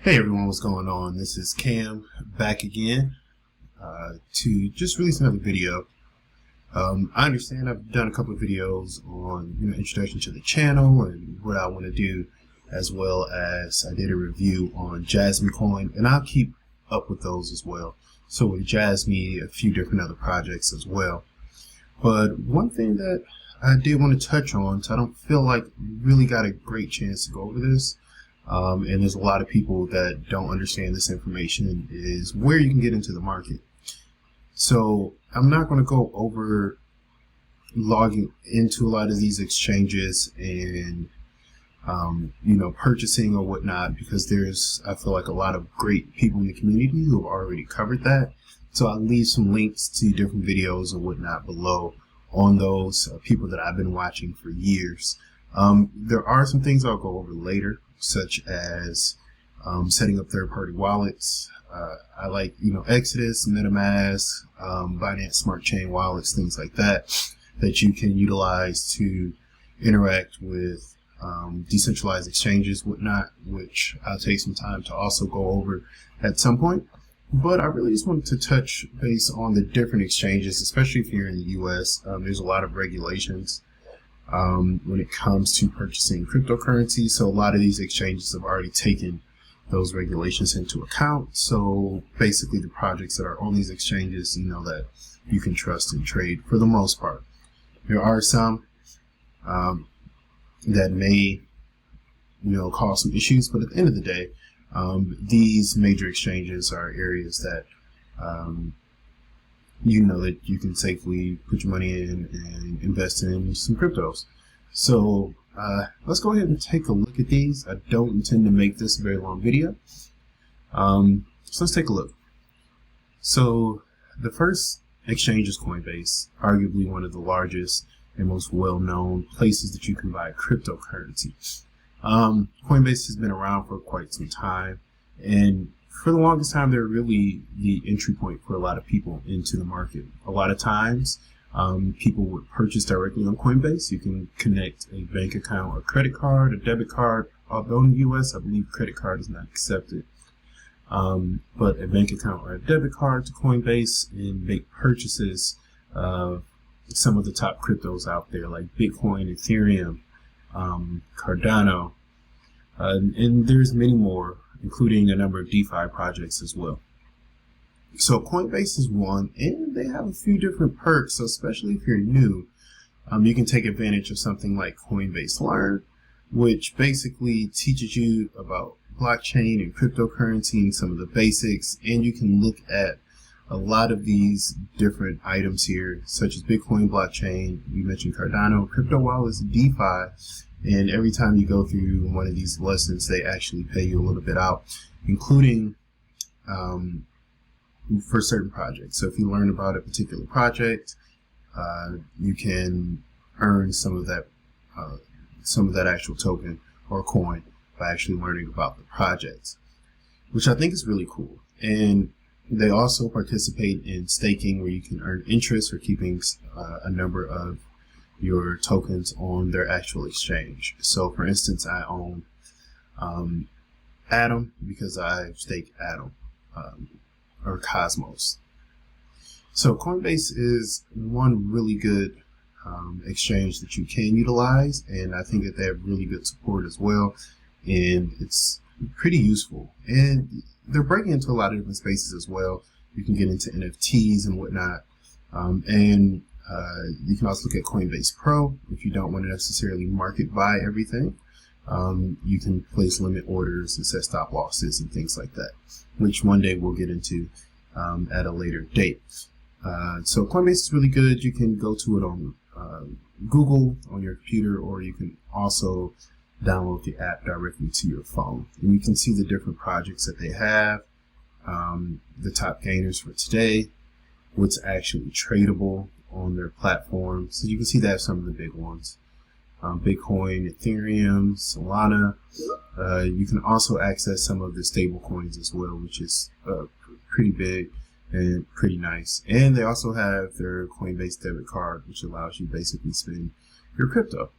Hey everyone, what's going on? This is Cam back again to just release another video. I understand I've done a couple of videos on introduction to the channel and what I want to do, as well as I did a review on Jasmy Coin, and I'll keep up with those as well. So with Jasmy, a few different other projects as well. But one thing that I did want to touch on, so I don't feel like really got a great chance to go over this. And there's a lot of people that don't understand this information, is where you can get into the market. So I'm not going to go over logging into a lot of these exchanges and purchasing or whatnot, because I feel like a lot of great people in the community who have already covered that. So I'll leave some links to different videos and whatnot below on those people that I've been watching for years. There are some things I'll go over later, such as setting up third-party wallets. I like, Exodus, MetaMask, Binance Smart Chain wallets, things like that, that you can utilize to interact with decentralized exchanges, whatnot, which I'll take some time to also go over at some point. But I really just wanted to touch base on the different exchanges, especially if you're in the US. There's a lot of regulations when it comes to purchasing cryptocurrency. So a lot of these exchanges have already taken those regulations into account. So basically the projects that are on these exchanges, that you can trust and trade for the most part. There are some that may, cause some issues, but at the end of the day, these major exchanges are areas that that you can safely put your money in and invest in some cryptos. So let's go ahead and take a look at these. I don't intend to make this a very long video. So let's take a look. So the first exchange is Coinbase, arguably one of the largest and most well-known places that you can buy cryptocurrency. Coinbase has been around for quite some time, and for the longest time, they're really the entry point for a lot of people into the market. A lot of times, people would purchase directly on Coinbase. You can connect a bank account, a credit card, a debit card. Although in the US, I believe credit card is not accepted. But a bank account or a debit card to Coinbase and make purchases of some of the top cryptos out there, like Bitcoin, Ethereum, Cardano, and there's many more, including a number of DeFi projects as well. So Coinbase is one, and they have a few different perks. So especially if you're new, you can take advantage of something like Coinbase Learn, which basically teaches you about blockchain and cryptocurrency and some of the basics. And you can look at a lot of these different items here, such as Bitcoin, blockchain. We mentioned Cardano, crypto wallets, DeFi. And every time you go through one of these lessons, they actually pay you a little bit out, including for certain projects. So if you learn about a particular project, you can earn some of that actual token or coin by actually learning about the project, which I think is really cool. And they also participate in staking, where you can earn interest for keeping a number of your tokens on their actual exchange. So for instance, I own Atom because I stake Atom or Cosmos. So Coinbase is one really good exchange that you can utilize, and I think that they have really good support as well, and it's pretty useful. And they're breaking into a lot of different spaces as well. You can get into NFTs and whatnot, and you can also look at Coinbase Pro if you don't want to necessarily market buy everything. You can place limit orders and set stop losses and things like that, which one day we'll get into at a later date. So Coinbase is really good. You can go to it on Google on your computer, or you can also download the app directly to your phone. And you can see the different projects that they have, the top gainers for today, what's actually tradable on their platform. So you can see they have some of the big ones. Bitcoin, Ethereum, Solana. You can also access some of the stable coins as well, which is pretty big and pretty nice. And they also have their Coinbase debit card, which allows you basically spend your crypto.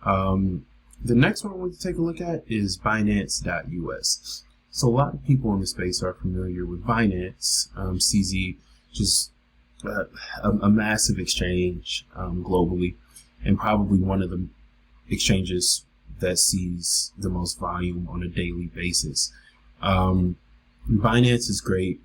The next one I want to take a look at is Binance.us. So a lot of people in the space are familiar with Binance, CZ, just a massive exchange globally, and probably one of the exchanges that sees the most volume on a daily basis. Binance is great,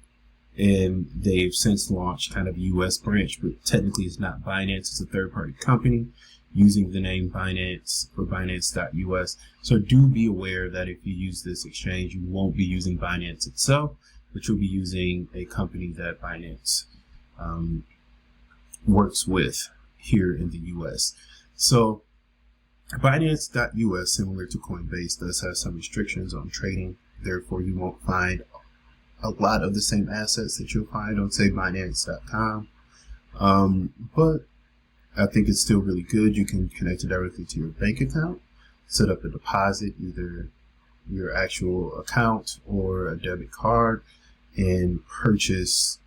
and they've since launched kind of a US branch, but technically it's not Binance, it's a third-party company using the name Binance for Binance.us. So do be aware that if you use this exchange, you won't be using Binance itself, but you'll be using a company that Binance works with here in the US. So Binance.us, similar to Coinbase, does have some restrictions on trading. Therefore, you won't find a lot of the same assets that you'll find on, say, Binance.com. But I think it's still really good. You can connect it directly to your bank account, set up a deposit, either your actual account or a debit card, and purchase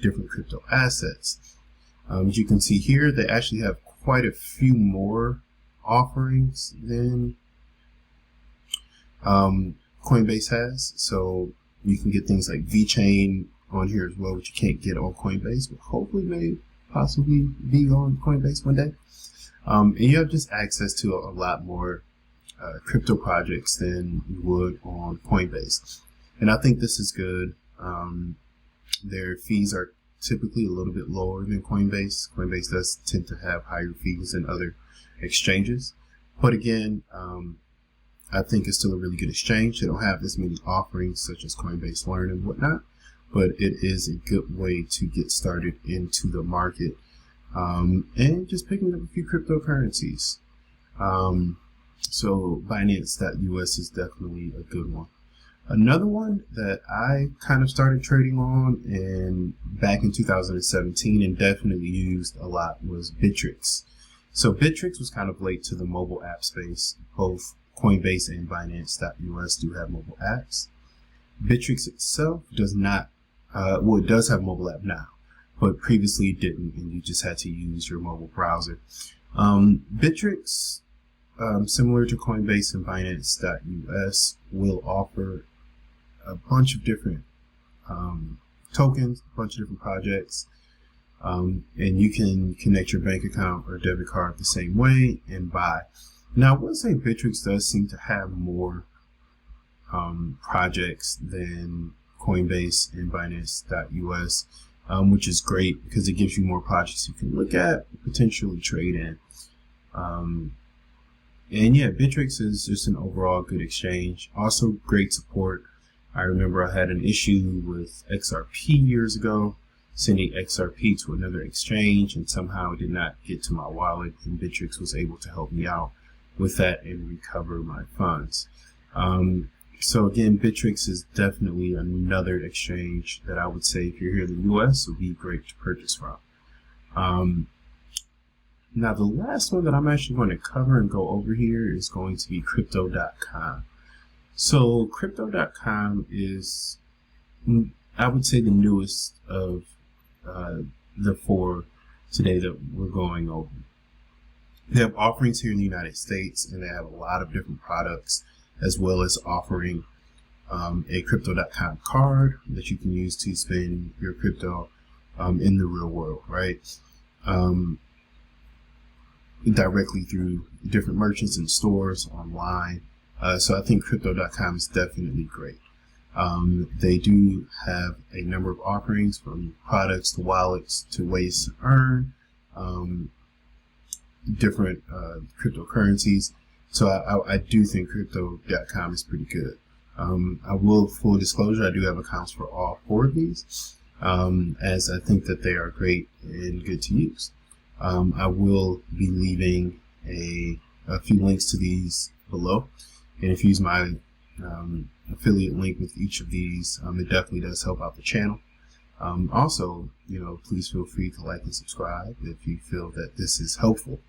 different crypto assets. As you can see here, they actually have quite a few more offerings than Coinbase has. So you can get things like VeChain on here as well, which you can't get on Coinbase, but hopefully may possibly be on Coinbase one day. And you have just access to a lot more crypto projects than you would on Coinbase. And I think this is good. Their fees are typically a little bit lower than Coinbase. Coinbase does tend to have higher fees than other exchanges. But again, I think it's still a really good exchange. They don't have as many offerings such as Coinbase Learn and whatnot, but it is a good way to get started into the market and just picking up a few cryptocurrencies. So Binance.us is definitely a good one. Another one that I kind of started trading on and back in 2017 and definitely used a lot was Bittrex. So Bittrex was kind of late to the mobile app space. Both Coinbase and Binance.us do have mobile apps. Bittrex itself does not, well, it does have a mobile app now, but previously it didn't, and you just had to use your mobile browser. Bittrex, similar to Coinbase and Binance.us, will offer a bunch of different tokens, a bunch of different projects, and you can connect your bank account or debit card the same way and buy. Now, I would say Bittrex does seem to have more projects than Coinbase and Binance.us, which is great because it gives you more projects you can look at, potentially trade in. And yeah, Bittrex is just an overall good exchange. Also great support. I remember I had an issue with XRP years ago, sending XRP to another exchange, and somehow it did not get to my wallet, and Bittrex was able to help me out with that and recover my funds. So again, Bittrex is definitely another exchange that I would say if you're here in the US would be great to purchase from. Now the last one that I'm actually going to cover and go over here is going to be Crypto.com. So Crypto.com is, I would say, the newest of the four today that we're going over. They have offerings here in the United States, and they have a lot of different products, as well as offering a Crypto.com card that you can use to spend your crypto in the real world, right? Directly through different merchants and stores online. So I think Crypto.com is definitely great. They do have a number of offerings, from products to wallets to ways to earn different cryptocurrencies. So I do think Crypto.com is pretty good. I will, full disclosure, I do have accounts for all four of these, as I think that they are great and good to use. I will be leaving a few links to these below, and if you use my affiliate link with each of these, it definitely does help out the channel. Also, please feel free to like and subscribe if you feel that this is helpful.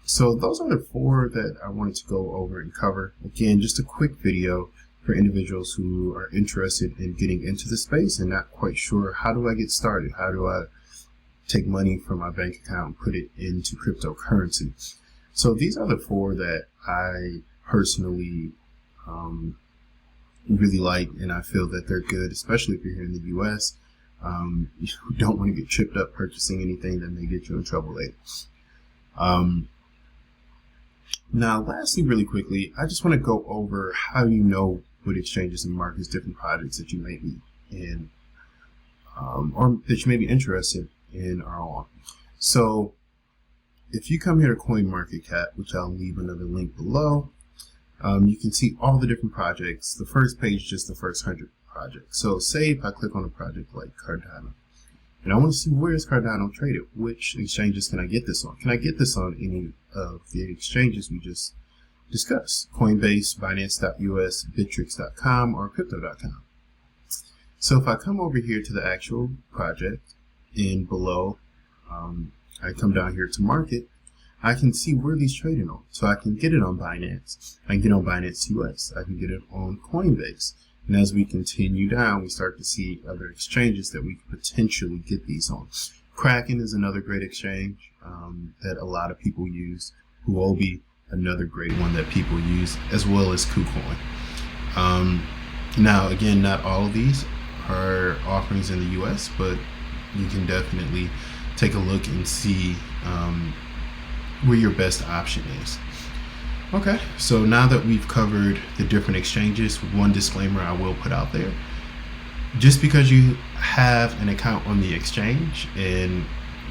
So those are the four that I wanted to go over and cover. Again, just a quick video for individuals who are interested in getting into the space and not quite sure, how do I get started? How do I take money from my bank account and put it into cryptocurrency? So these are the four that I personally really like, and I feel that they're good, especially if you're here in the U.S. You don't want to get tripped up purchasing anything that may get you in trouble later. Now, lastly, really quickly, I just want to go over how you know what exchanges and markets different projects that you may be in, or that you may be interested in are on. So if you come here to CoinMarketCap, which I'll leave another link below, you can see all the different projects. The first page, just the first 100 projects. So say if I click on a project like Cardano, and I want to see where is Cardano traded, which exchanges can I get this on? Can I get this on any of the exchanges we just discussed? Coinbase, Binance.us, Bittrex.com, or Crypto.com. So if I come over here to the actual project, and below, I come down here to market, I can see where these trading on. So I can get it on Binance. I can get it on Binance US. I can get it on Coinbase. And as we continue down, we start to see other exchanges that we could potentially get these on. Kraken is another great exchange that a lot of people use. Huobi, another great one that people use, as well as KuCoin. Now, again, not all of these are offerings in the US, but you can definitely take a look and see where your best option is. Okay, so now that we've covered the different exchanges, one disclaimer I will put out there: just because you have an account on the exchange and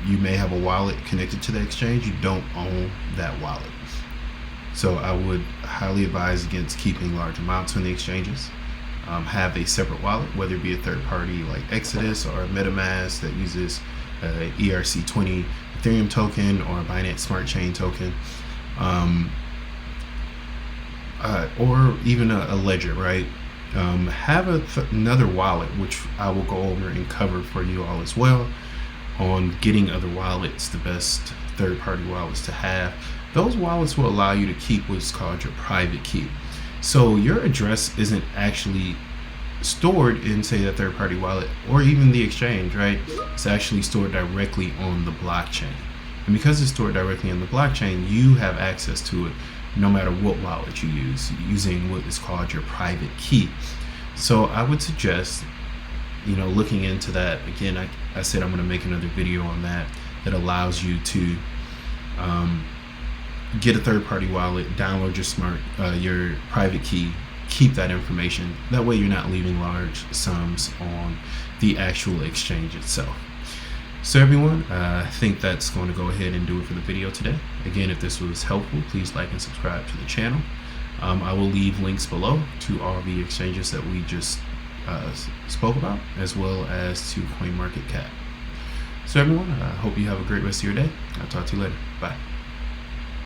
you may have a wallet connected to the exchange, you don't own that wallet. So I would highly advise against keeping large amounts on the exchanges. Have a separate wallet, whether it be a third party like Exodus or a MetaMask that uses a ERC20 Ethereum token or a Binance Smart Chain token. Or even a ledger, right? Have another wallet, which I will go over and cover for you all as well, on getting other wallets, the best third-party wallets to have. Those wallets will allow you to keep what's called your private key. So your address isn't actually stored in, say, a third-party wallet or even the exchange, right? It's actually stored directly on the blockchain. And because it's stored directly on the blockchain, you have access to it no matter what wallet you use, using what is called your private key. So I would suggest, looking into that. Again, I said I'm going to make another video on that allows you to get a third-party wallet, download your private key, keep that information. That way you're not leaving large sums on the actual exchange itself. So everyone, I think that's going to go ahead and do it for the video today. Again, if this was helpful, please like and subscribe to the channel. I will leave links below to all the exchanges that we just spoke about, as well as to CoinMarketCap. So everyone, I hope you have a great rest of your day. I'll talk to you later. Bye.